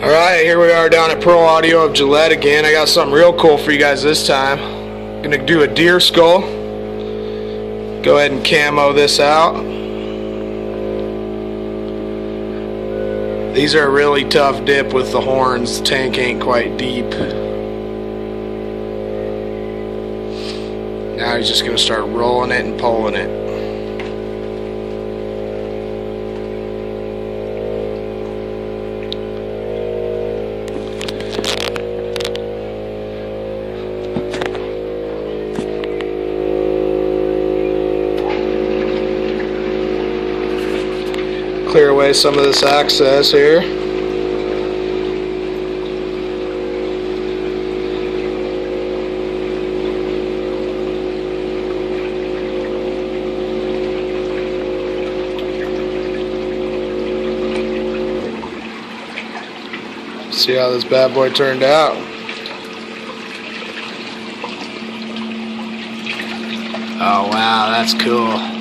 Alright, here we are down at Pro Audio of Gillette again. I got something real cool for you guys this time. Gonna do a deer skull. Go ahead and camo this out. These are a really tough dip with the horns. The tank ain't quite deep. Now he's just gonna start rolling it and pulling it. Clear away some of this excess here. See how this bad boy turned out. Oh wow, that's cool.